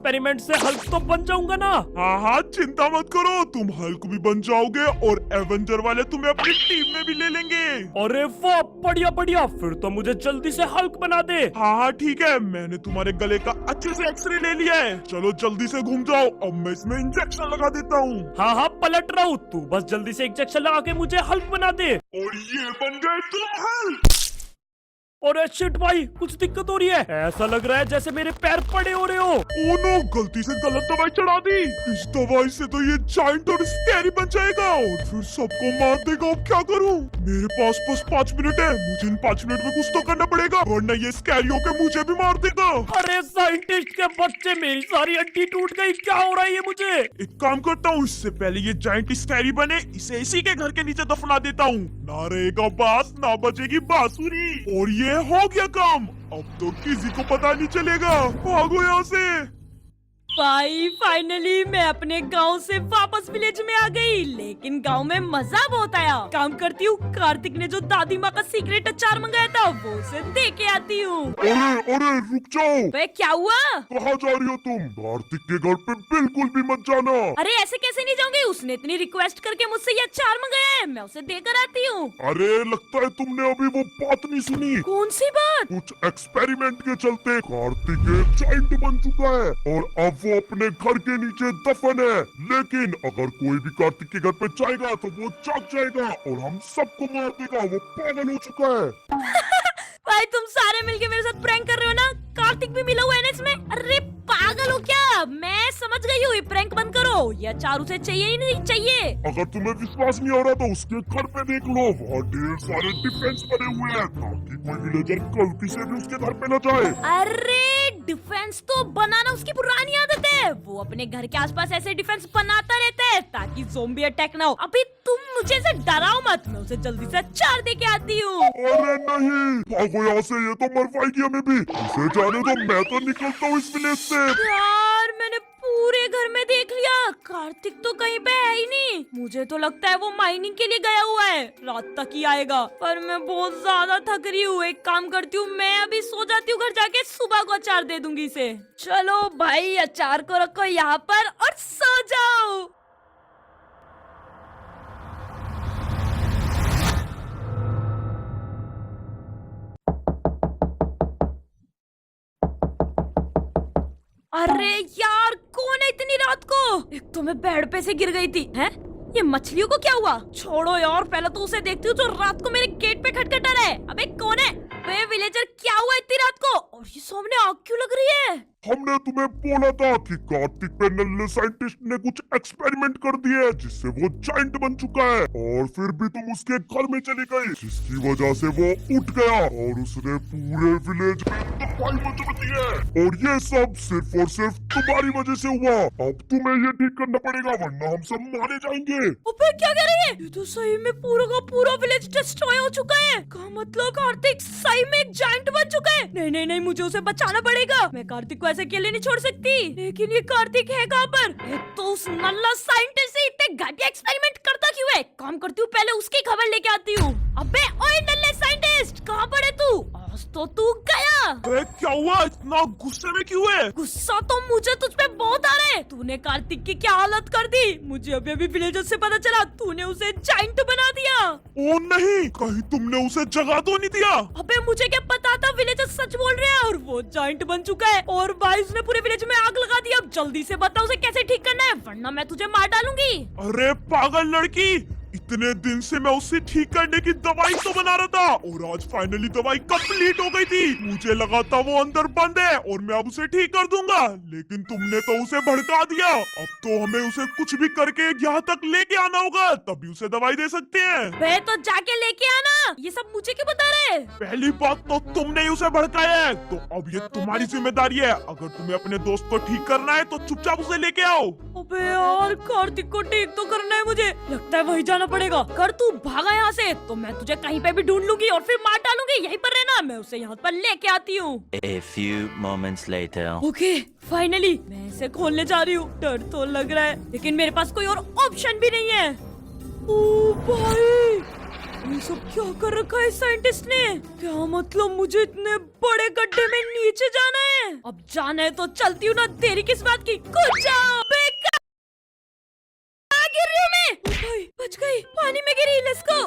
Experiment से Hulk तो बन जाऊंगा ना। हाँ हाँ, चिंता मत करो, तुम हल्क भी बन जाओगे और एवेंजर वाले तुम्हें अपनी टीम में भी ले लेंगे। अरे वाह, बढ़िया बढ़िया, फिर तो मुझे जल्दी से हल्क बना दे। हाँ हाँ ठीक है, मैंने तुम्हारे गले का अच्छे से एक्सरे ले लिया है। चलो जल्दी से घूम जाओ, अब मैं इसमें इंजेक्शन लगा देता हूँ। हाँ हाँ, पलट रहा हूँ, तू बस जल्दी से इंजेक्शन लगा के मुझे हल्क बना दे। और ये बन गए तुम हल्क। अरे शिट भाई, कुछ दिक्कत हो रही है। ऐसा लग रहा है जैसे मेरे पैर पड़े हो रहे हो। ओ नो, गलती से गलत दवाई चढ़ा दी। इस दवाई से तो ये जाइंट और स्कैरी बन जाएगा और फिर सबको मार देगा। अब क्या करूं? मेरे पास बस 5 मिनट है, मुझे इन 5 मिनट में कुछ तो करना पड़ेगा वरना ये स्कैरी होकर मुझे भी मार देगा। अरे साइंटिस्ट के बच्चे, मेरी सारी हड्डी टूट गई, क्या हो रहा है ये मुझे? एक काम करता हूँ, इससे पहले ये जाइंट स्कैरी बने इसे इसी के घर के नीचे दफना देता हूँ। ना रहेगा बांस, ना बजेगी बांसुरी। और ये हो गया काम, अब तो किसी को पता नहीं चलेगा। भागो यहाँ से। भाई फाइनली मैं अपने गांव से वापस विलेज में आ गई, लेकिन गांव में मजा बहुत आया। काम करती हूँ, कार्तिक ने जो दादी माँ का सीक्रेट अचार मंगाया था वो उसे दे के आती हूँ। अरे रुक जाओ। वे क्या हुआ? कहाँ जा रही हो तुम? कार्तिक के घर पे बिल्कुल भी मत जाना। अरे ऐसे कैसे नहीं जाऊंगी, उसने इतनी रिक्वेस्ट करके मुझसे ये अचार मंगाया है, मैं उसे देकर आती हूँ। अरे लगता है तुमने अभी वो बात नहीं सुनी। कौन सी बात? कुछ एक्सपेरिमेंट के चलते कार्तिक एक जाइंट बन चुका है और अब वो अपने घर के नीचे दफन है। लेकिन अगर कोई भी कार्तिक के घर पे जाएगा तो वो जाग जाएगा और हम सबको मार देगा। वो पागल हो चुका है। भाई तुम सारे मिलके मेरे साथ प्रैंक कर रहे हो ना? कार्तिक भी मिला हुआ है ना इसमें? अरे पागल हो क्या? मैं समझ गई हूँ, ये प्रैंक बंद करो। ये अचार उसे चाहिए ही नहीं चाहिए। अगर तुम्हें विश्वास नहीं हो रहा तो उसके घर पे देख लो, वहाँ ढेर सारे डिफेंस बने हुए हैं ताकि कोई विलेजर गलती से भी उसके घर पे न जाए। अरे डिफेंस तो बनाना उसकी पुरानी आदत है, वो अपने घर के आसपास ऐसे डिफेंस बनाता रहता है ताकि ज़ोंबी अटैक ना हो। अभी तुम मुझे से डराओ मत, मैं उसे जल्दी से अचार दे के आती हूँ। अरे नहीं, भागो यहाँ से, ये तो मर पाएगी हमें भी। इसे जाने दो, मैं तो निकलता हूँ इस विलेज से। यार मैंने पूरे घर में देख लिया, कार्तिक तो कहीं पे है ही नहीं। मुझे तो लगता है वो माइनिंग के लिए गया हुआ है, रात तक ही आएगा। पर मैं बहुत ज्यादा थक रही हूँ, एक काम करती हूँ, मैं अभी सो जाती हूँ, घर जाके सुबह को अचार दे दूंगी इसे। चलो भाई, अचार को रखो यहाँ पर और सो जाओ। अरे यार, कौन है इतनी रात को? एक तो मैं बेड पे से गिर गई थी। हैं? ये मछलियों को क्या हुआ? छोड़ो यार, पहले तो उसे देखती हूँ जो रात को मेरे गेट पे खटखटा रहा है। अबे कौन है? वे विलेजर, क्या हुआ इतनी रात को? और ये सामने आग क्यों लग रही है? हमने तुम्हें बोला था कि कार्तिक पे नल्ले साइंटिस्ट ने कुछ एक्सपेरिमेंट कर दिए जिससे वो जाइंट बन चुका है और फिर भी तुम उसके घर में चली गई, जिसकी वजह से वो उठ गया और उसने पूरे विलेज में तबाही मचा दी है। और ये सब सिर्फ और सिर्फ तुम्हारी वजह से हुआ। अब तुम्हें ये ठीक करना पड़ेगा वरना हम सब मारे जाएंगे। अबे क्या कह रही है? ये तो सही में पूरा का पूरा विलेज डिस्ट्रॉय हो चुका है। का मतलब कार्तिक सही में एक जाइंट बन चुका है। नहीं नहीं नहीं, मुझे उसे बचाना पड़ेगा। मैं कार्तिक को ऐसे अकेले नहीं छोड़ सकती। लेकिन ये कार्तिक है कहाँ पर? एक तो उस नल्ला साइंटिस्ट से इतने घटिया एक्सपेरिमेंट करता क्यों है? काम करती हूँ, पहले उसकी खबर लेके आती हूँ। अबे ओए नल्ले साइंटिस्ट, कहाँ पर है तू? आज तो तू गया। अरे क्या हुआ, इतना गुस्से में क्यों है? गुस्सा तो मुझे तुझ पे बहुत आ रहा है। तूने कार्तिक की क्या हालत कर दी। मुझे अभी अभी विलेजर से पता चला तूने उसे जाइंट बना दिया। ओ नहीं, कहीं तुमने उसे जगा तो नहीं दिया? अबे मुझे क्या पता था, विलेजर सच बोल रहे हैं और वो जाइंट बन चुका है। और भाई उसने पूरे विलेज में आग लगा दी। अब जल्दी से बता उसे कैसे ठीक करना है वरना मैं तुझे मार डालूंगी। अरे पागल लड़की, इतने दिन से मैं उसे ठीक करने की दवाई तो बना रहा था और आज फाइनली दवाई कंप्लीट हो गई थी। मुझे लगा था वो अंदर बंद है और मैं अब उसे ठीक कर दूंगा, लेकिन तुमने तो उसे भड़का दिया। अब तो हमें उसे कुछ भी करके यहाँ तक लेके आना होगा, तभी उसे दवाई दे सकते हैं। वे तो जाके लेके आना, ये सब मुझे क्यों बता रहे? पहली बात तो तुमने ही उसे भड़काया है, तो अब ये तुम्हारी जिम्मेदारी है। अगर तुम्हें अपने दोस्त को ठीक करना है तो चुपचाप उसे लेके आओ। अबे यार, कार्तिक को ठीक तो करना है मुझे, लगता है वही जाना पड़ेगा। कर तू भागा यहाँ से तो मैं तुझे कहीं पे भी ढूंढ लूंगी और फिर मार डालूंगी। यहीं पर रहना, मैं उसे यहाँ पर लेके आती हूँ। A few moments later. Okay finally मैं इसे खोलने जा रही हूँ। डर तो लग रहा है लेकिन मेरे पास कोई और ऑप्शन भी नहीं है। ओ भाई, ये सब क्या कर रखा है साइंटिस्ट ने? क्या मतलब मुझे इतने बड़े गड्ढे में नीचे जाना है? अब जाना है तो चलती हूँ ना, देरी किस बात की। कूद जाओ। गिर रही हूँ मैं। ओ भाई बच गई, पानी में गिरी। Let's go.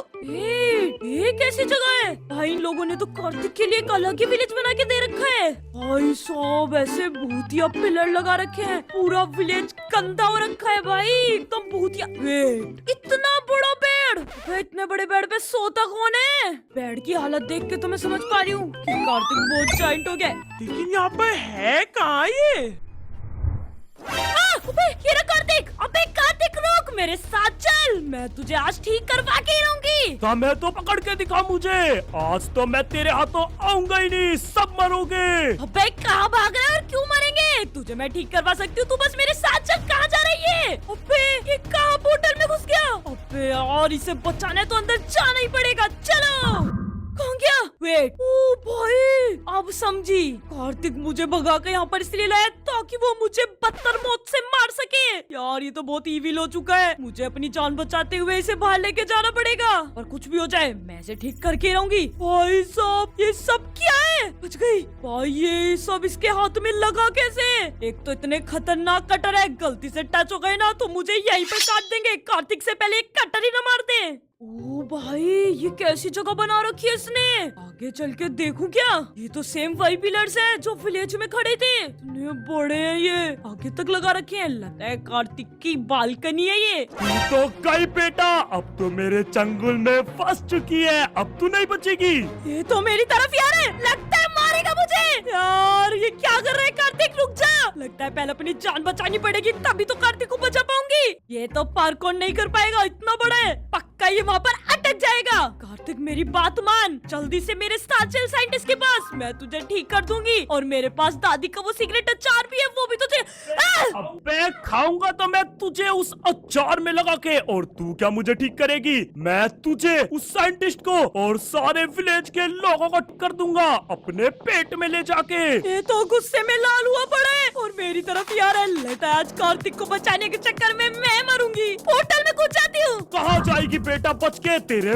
ये कैसी जगह है भाई? इन लोगों ने तो कार्तिक के लिए एक अलग ही विलेज बना के दे रखा है भाई। सब ऐसे भूतिया पिलर लगा रखे हैं, पूरा विलेज गंदा हो रखा है भाई, एकदम भूतिया। वेट, इतना बड़ा पेड़ भाई, इतने बड़े पेड़ पे सोता कौन है? पेड़ की हालत देख के तो मैं समझ पा रही हूँ कि कार्तिक बहुत जाइंट हो गया। लेकिन यहाँ पे है कहाँ ये? अबे ये रहा कार्तिक। अबे कार्तिक रुक, मेरे साथ चल, मैं तुझे आज ठीक करवा के ही रहूंगी। मैं तो पकड़ के दिखा मुझे, आज तो मैं तेरे हाथों आऊंगा ही नहीं, सब मरोगे। अबे कहाँ भाग रहा है और क्यों मरेंगे? तुझे मैं ठीक करवा सकती हूँ, तू बस मेरे साथ चल। कहाँ जा रही है? अबे ये कहाँ पोर्टल में घुस गया? अबे और इसे बचाना है तो अंदर जाना ही पड़ेगा। चलो। कहाँ गया? वेट, ओ भाई अब समझी। कार्तिक मुझे भगा के यहाँ पर इसलिए लाया ताकि वो मुझे बदतर मौत से मार सके। यार ये तो बहुत ईविल हो चुका है, मुझे अपनी जान बचाते हुए इसे बाहर लेके जाना पड़ेगा। और कुछ भी हो जाए मैं इसे ठीक करके रहूंगी। भाई साहब ये सब क्या है? बच गई भाई। ये सब इसके हाथ में लगा कैसे? एक तो इतने खतरनाक कटर है, गलती से टच हो गए ना तो मुझे यहीं पे काट देंगे। कार्तिक से पहले एक कटर ही न मार दे। ओ भाई ये कैसी जगह बना रखी है इसने? आगे चल के देखूं क्या? ये तो सेम वही पिलर्स है जो विलेज में खड़े थे, इतने बड़े हैं ये, आगे तक लगा रखे हैं। लगता है कार्तिक की बालकनी है ये। तू तो गई बेटा, अब तो मेरे चंगुल में फंस चुकी है, अब तू नहीं बचेगी। ये तो मेरी तरफ यार है, लगता है मारेगा मुझे। यार ये क्या कर रहा है कार्तिक? रुक जा, लगता है पहले अपनी जान बचानी पड़ेगी, तभी तो कार्तिक को बचा पाऊंगी। ये तो पार्कोर नहीं कर पाएगा, इतना बड़ा है, पक्का ये वहाँ पर अटक जाएगा। कार्तिक मेरी बात मान, जल्दी से मेरे साथ चल साइंटिस्ट के पास, मैं तुझे ठीक कर दूंगी। और मेरे पास दादी का वो सीक्रेट अचार भी है, वो भी तुझे। अबे खाऊंगा तो मैं तुझे उस अचार में लगा के, और तू क्या मुझे ठीक करेगी? मैं तुझे, उस साइंटिस्ट को और सारे विलेज के लोगों को कर दूंगा अपने पेट में ले जाके। ये तो गुस्से में लाल हुआ पड़ा है और मेरी तरफ यार है। लगता है आज कार्तिक को बचाने के चक्कर में मैं मरूंगी। होटल में कूद जाती हूँ। कहाँ जाएगी बेटा बच के? तेरे